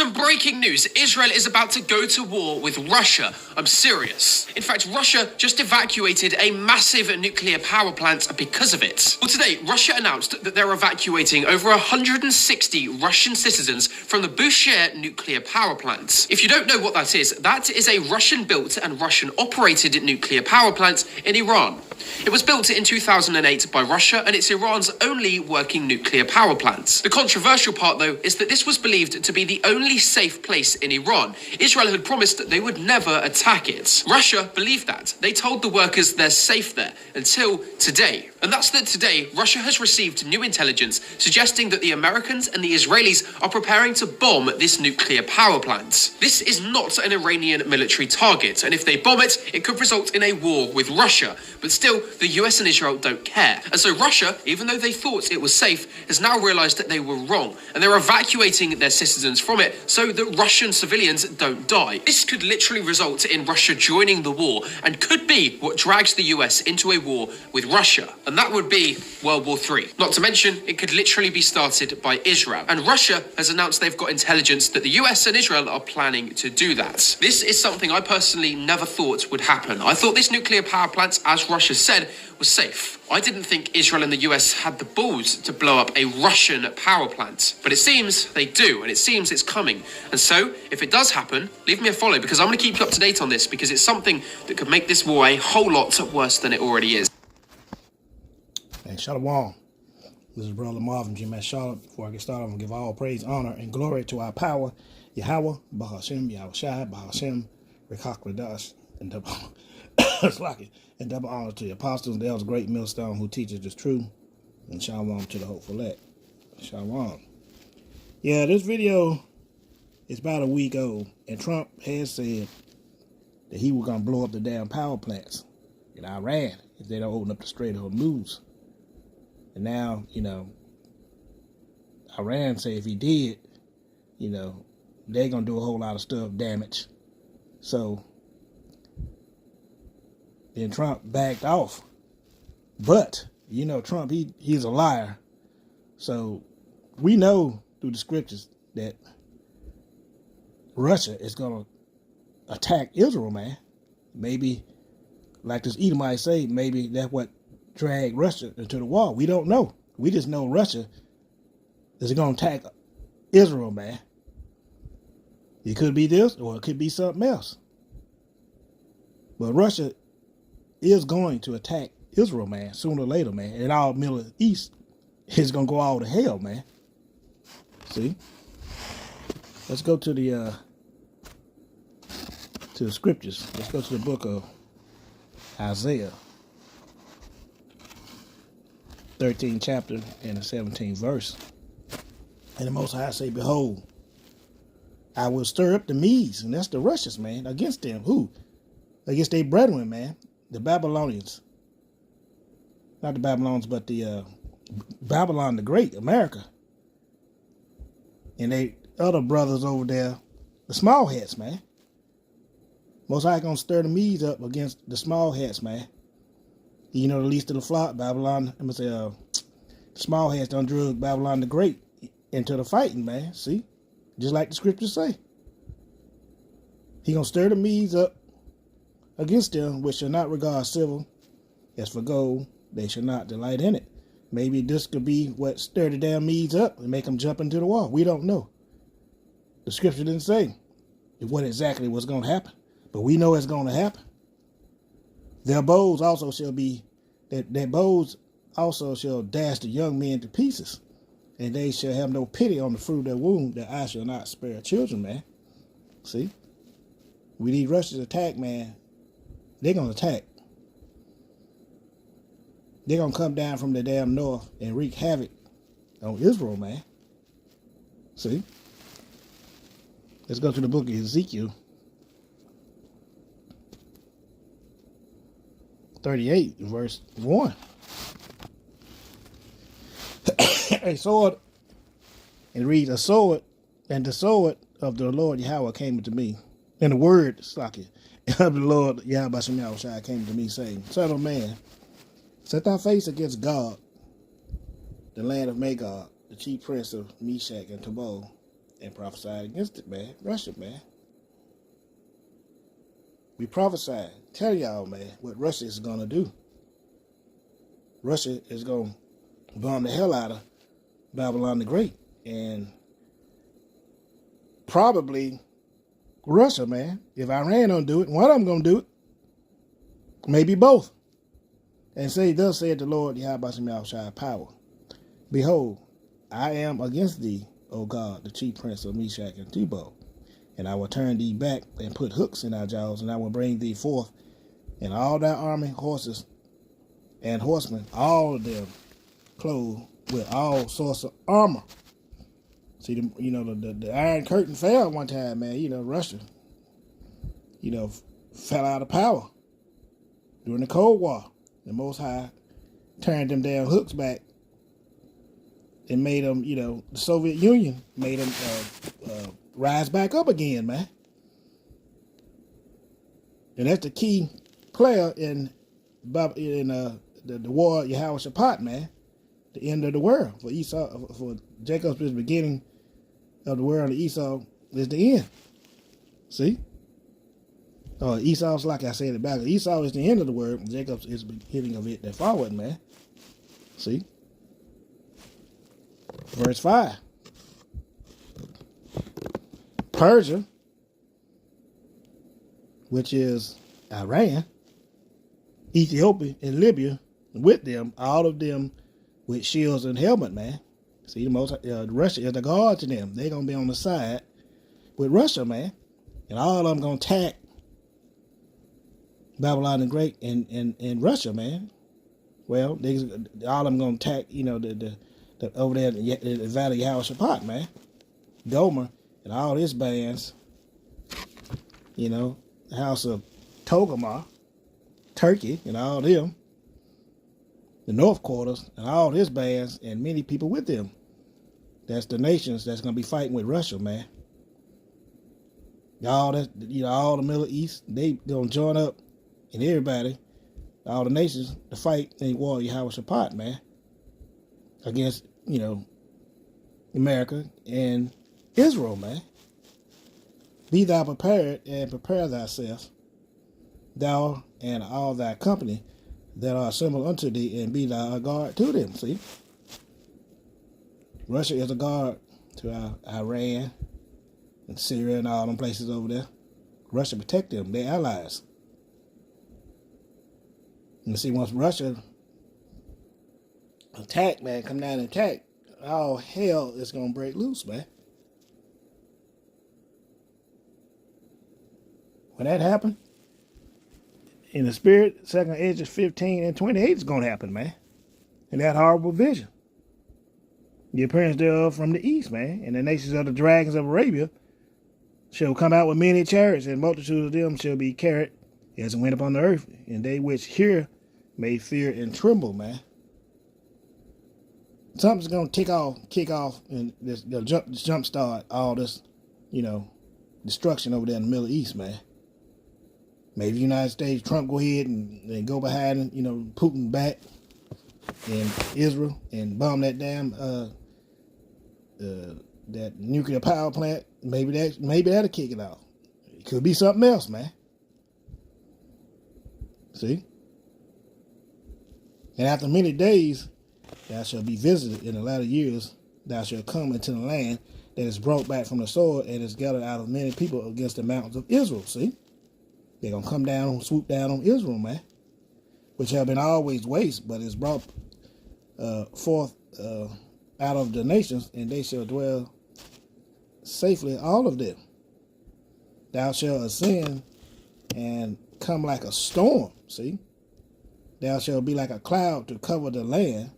Some breaking news. Israel is about to go to war with Russia. I'm serious. In fact, Russia just evacuated a massive nuclear power plant because of it. Well, today, Russia announced that they're evacuating over 160 Russian citizens from the Bushehr nuclear power plant. If you don't know what that is a Russian-built and Russian-operated nuclear power plant in Iran. It was built in 2008 by Russia, and it's Iran's only working nuclear power plant. The controversial part, though, is that this was believed to be the only safe place in Iran. Israel had promised that they would never attack it. Russia believed that. They told the workers they're safe there, until today. And that's that today, Russia has received new intelligence suggesting that the Americans and the Israelis are preparing to bomb this nuclear power plant. This is not an Iranian military target, and if they bomb it, it could result in a war with Russia. But still, the US and Israel don't care. And so Russia, even though they thought it was safe, has now realized that they were wrong, and they're evacuating their citizens from it so that Russian civilians don't die. This could literally result in Russia joining the war, and could be what drags the US into a war with Russia. And that would be World War III. Not to mention, it could literally be started by Israel. And Russia has announced they've got intelligence that the US and Israel are planning to do that. This is something I personally never thought would happen. I thought this nuclear power plant, as Russia said, was safe. I didn't think Israel and the US had the balls to blow up a Russian power plant. But it seems they do, and it seems it's coming. And so, if it does happen, leave me a follow, because I'm going to keep you up to date on this, because it's something that could make this war a whole lot worse than it already is. Hey, Shalom. This is Brother Marvin G. Matt Charlotte. Before I get started, I'm going to give all praise, honor, and glory to our power, Yahweh, Bahashem, Yahushai, Bahashem, Rekhakladas, and double honor to the apostles, and elders, great millstone who teaches the truth, and shalom to the hopeful elect. Shalom. Yeah, this video is about a week old, and Trump has said that he was going to blow up the damn power plants in Iran if they don't open up the Strait of Hormuz. And now, Iran say if he did, they're going to do a whole lot of stuff, damage. So then Trump backed off. But, Trump, he's a liar. So we know through the scriptures that Russia is going to attack Israel, man. Maybe, like this Edomite say, maybe that's what dragged Russia into the war. We don't know. We just know Russia is going to attack Israel, man. It could be this, or it could be something else. But Russia is going to attack Israel, man, sooner or later, man. And all Middle East is going to go all to hell, man. See? Let's go to the scriptures. Let's go to the book of Isaiah, 13th chapter and the 17th verse. And the Most High say, behold, I will stir up the Medes, and that's the Russians, man, against them. Who? Against their brethren, man. The Babylonians. Not the Babylons, but the Babylon the Great, America. And they other brothers over there, the small hats, man. Most High gonna stir the Medes up against the small hats, man. The least of the flock, Babylon, the small hats done drug Babylon the Great into the fighting, man. See? Just like the scriptures say. He gonna stir the Medes up against them, which shall not regard silver. As for gold, they shall not delight in it. Maybe this could be what stirred the damn Medes up and make them jump into the wall. We don't know. The scripture didn't say what exactly was going to happen, but we know it's going to happen. Their bows also shall be, their bows also shall dash the young men to pieces, and they shall have no pity on the fruit of their womb, that I shall not spare children, man. See? We need Russia's attack, man. They're going to attack. They're going to come down from the damn north and wreak havoc on Israel, man. See? Let's go to the book of Ezekiel 38, verse 1. A sword, and reads, a sword, and the sword of the Lord Yahweh came unto me. And the word, Slaki, of the Lord Yahweh Yahushai came to me, saying, Son of man, set thy face against God, the land of Magog, the chief prince of Meshach and Tubal, and prophesied against it, man. Russia, man. We prophesied. Tell y'all, man, what Russia is going to do. Russia is going to bomb the hell out of Babylon the Great. And probably Russia, man. If Iran don't do it, one of them going to do it. Maybe both. And say, thus saith the Lord, Yahweh Shai power. Behold, I am against thee, O God, the chief prince of Meshach and Tubal. And I will turn thee back and put hooks in thy jaws, and I will bring thee forth, and all thy army, horses, and horsemen, all of them clothed with all sorts of armor. See, the Iron Curtain fell one time, man. Russia, fell out of power during the Cold War. The Most High turned them damn hooks back and made them, the Soviet Union made them rise back up again, man. And that's the key player in the war Yehoshaphat, man. The end of the world for Esau, for Jacob's is the beginning of the world, and Esau is the end. See? Esau's, like I said it back. Esau is the end of the world, and Jacob is the beginning of it that forward, man. See? Verse 5. Persia, which is Iran, Ethiopia, and Libya, with them, all of them with shields and helmet, man. See, Russia is the guard to them. They're going to be on the side with Russia, man. And all of them going to attack Babylon the Great and Russia, man. Well, all of them going to attack, the over there in the Valley of Yehoshaphat, man. Gomer and all his bands, the house of Togarmah, Turkey, and all them. The North Quarters and all his bands and many people with them. That's the nations that's going to be fighting with Russia, man. All that, all the Middle East, they going to join up, and everybody, all the nations, to fight in war Yehoshaphat, man, against, America and Israel, man. Be thou prepared and prepare thyself, thou and all thy company that are assembled unto thee, and be thou a guard to them. See? Russia is a guard to Iran and Syria and all them places over there. Russia protect them, their allies. And see, once Russia attack, man, come down and attack, all hell is going to break loose, man. When that happen, in the spirit, 2 Esdras 15 and 28 is going to happen, man. In that horrible vision. The appearance thereof from the east, man. And the nations of the dragons of Arabia shall come out with many chariots, and multitudes of them shall be carried as it went upon the earth. And they which hear may fear and tremble, man. Something's going to kick off, and this jump start all this, destruction over there in the Middle East, man. Maybe the United States, Trump go ahead and go behind, Putin back in Israel and bomb that damn that nuclear power plant. Maybe that'll kick it off. It could be something else, man. See? And after many days, thou shalt be visited in the latter years. Thou shalt come into the land that is brought back from the sword and is gathered out of many people against the mountains of Israel. See? They're going to come down, swoop down on Israel, man, which have been always waste, but is brought forth out of the nations, and they shall dwell safely, all of them. Thou shalt ascend and come like a storm, see? Thou shalt be like a cloud to cover the land,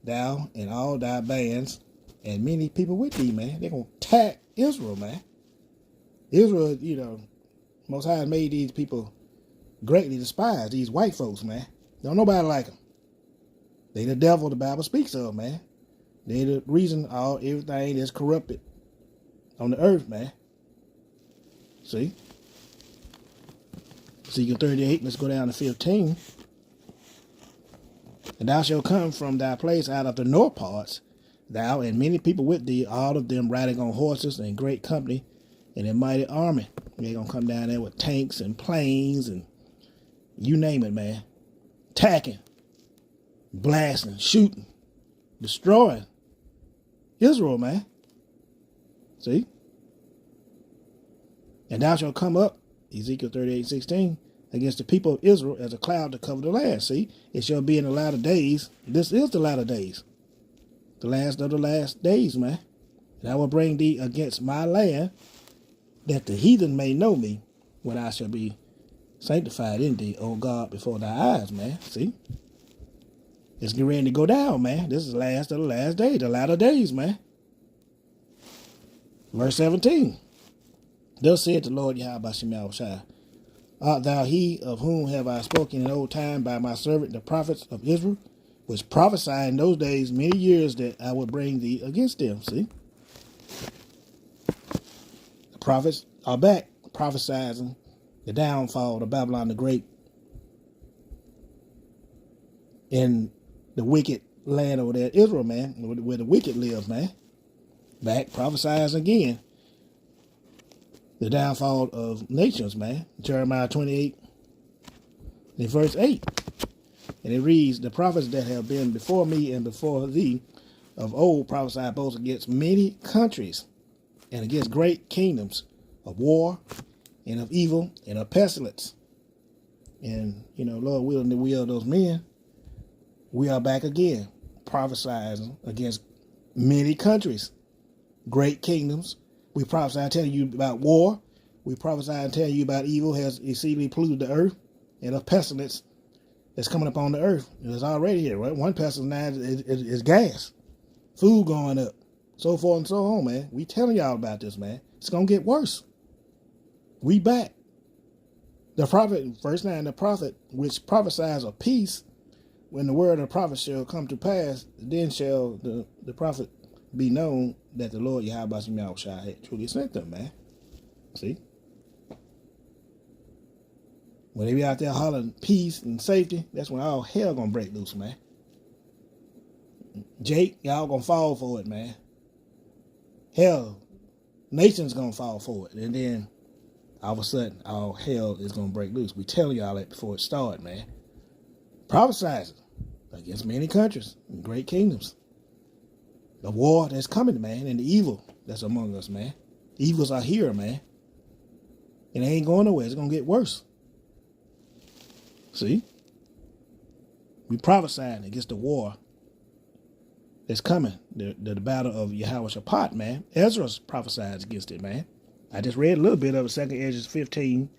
thou and all thy bands, and many people with thee, man. They're going to attack Israel, man. Israel, Most High made these people greatly despised, these white folks, man. Don't nobody like them. They the devil the Bible speaks of, man. They the reason everything is corrupted on the earth, man. See? Ezekiel 38, let's go down to 15. And thou shalt come from thy place out of the north parts, Thou and many people with thee, all of them riding on horses and great company and a mighty army. They're going to come down there with tanks and planes and you name it, man. Attacking, blasting, shooting, destroying Israel, man. See? And thou shalt come up, Ezekiel 38:16, against the people of Israel as a cloud to cover the land. See? It shall be in the latter days. This is the latter days. The last of the last days, man. And I will bring thee against my land, that the heathen may know me, when I shall be sanctified in thee, O God, before thy eyes, man. See? It's getting ready to go down, man. This is the last of the last days, the latter days, man. Verse 17. Thus said the Lord Yahweh Shemel Shai, art thou he of whom have I spoken in old time by my servant the prophets of Israel, which prophesied in those days many years that I would bring thee against them. See? The prophets are back prophesying the downfall of Babylon the Great in the wicked land over there, Israel, man, where the wicked live, man. Back prophesying again the downfall of nations, man. Jeremiah 28 in verse 8. And it reads, the prophets that have been before me and before thee of old prophesied both against many countries and against great kingdoms of war and of evil and of pestilence. And, Lord willing, the will of those men, we are back again, prophesying against many countries, great kingdoms. We prophesy and tell you about war. We prophesy and tell you about evil has exceedingly polluted the earth, and of pestilence that's coming upon the earth. It's already here, right? One pestilence now is gas, food going up, so forth and so on, man. We telling y'all about this, man. It's going to get worse. We back. The prophet, verse 9, the prophet which prophesies of peace, when the word of the prophet shall come to pass, then shall the prophet be known that the Lord Yahweh Shai had truly sent them, man. See? When they be out there hollering peace and safety, that's when all hell gonna break loose, man. Jake, y'all gonna fall for it, man. Hell, nations gonna fall for it. And then all of a sudden, all hell is gonna break loose. We telling y'all that before it started, man. Prophesizing against many countries and great kingdoms. The war that's coming, man, and the evil that's among us, man. Evils are here, man. And they ain't going nowhere. It's going to get worse. See? We prophesying against the war that's coming. The battle of Yehoshaphat, man. Ezra's prophesied against it, man. I just read a little bit of it, 2nd Ezra 15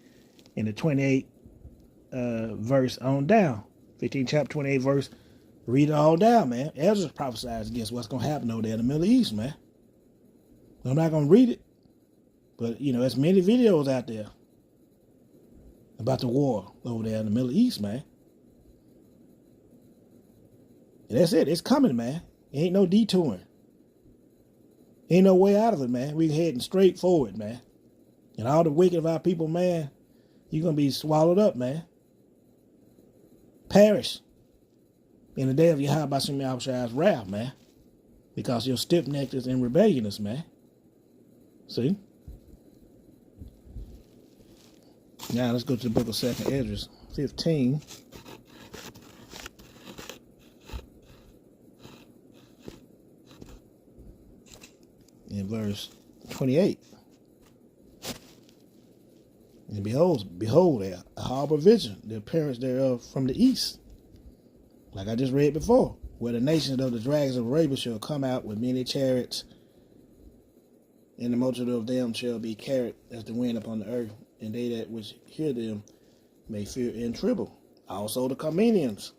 in the 28 verse on down. 15 chapter 28 verse. Read it all down, man. Ezra prophesies against what's going to happen over there in the Middle East, man. I'm not going to read it, but, there's many videos out there about the war over there in the Middle East, man. And that's it. It's coming, man. Ain't no detouring. Ain't no way out of it, man. We're heading straight forward, man. And all the wicked of our people, man, you're going to be swallowed up, man. Perish in the day of Yahweh Shai's wrath, man. Because you're stiff-necked and rebellious, man. See? Now let's go to the book of 2nd Ezra 15. In verse 28. And behold, a harbor vision, the appearance thereof from the east. Like I just read before, where the nations of the dragons of Arabia shall come out with many chariots, and the multitude of them shall be carried as the wind upon the earth, and they that which hear them may fear and tremble. Also the Carmenians.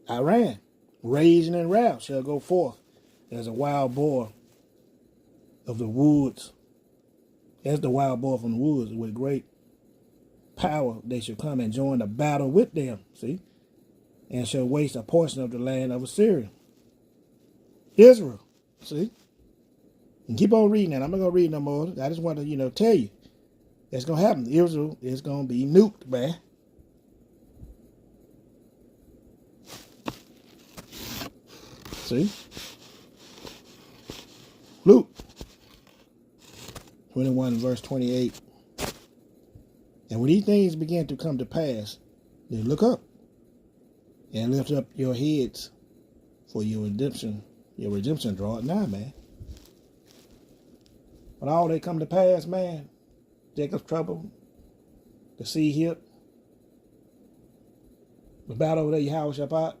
Iran, raging in wrath, shall go forth as a wild boar of the woods. As the wild boar from the woods, with great power they shall come and join the battle with them, see, and shall waste a portion of the land of Assyria. Israel, see, and keep on reading that. I'm not going to read no more. I just want to, tell you, it's going to happen. Israel is going to be nuked, man. See? Luke 21 verse 28. And when these things begin to come to pass, then look up and lift up your heads, for your redemption draweth nigh, man. When all they come to pass, man, Jacob's trouble, the sea hit, the battle over there, Yehoshaphat,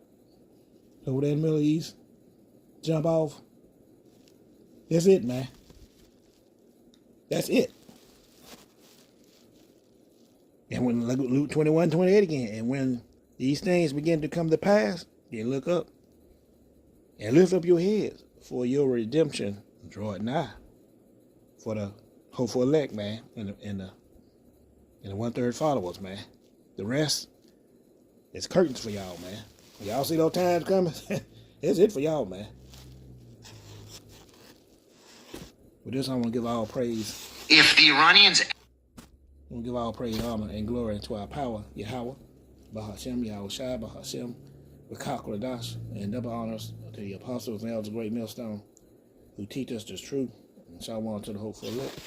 over there in the Middle East, jump off. That's it, man. That's it. And when Luke 21, 28 again, and when these things begin to come to pass, then look up and lift up your heads, for your redemption draweth nigh. For the hopeful elect, man, and the 1/3 followers, man. The rest is curtains for y'all, man. When y'all see those times coming, that's it for y'all, man. With this, I want to give all praise. If the Iranians... I want to give all praise, honor, and glory to our power, Yahweh, Bahashem, Yahweh Shai, Bahashem, Rakak Radash, and double honors to the apostles and elders of the great millstone who teach us the truth. And shalom to the hopeful elect.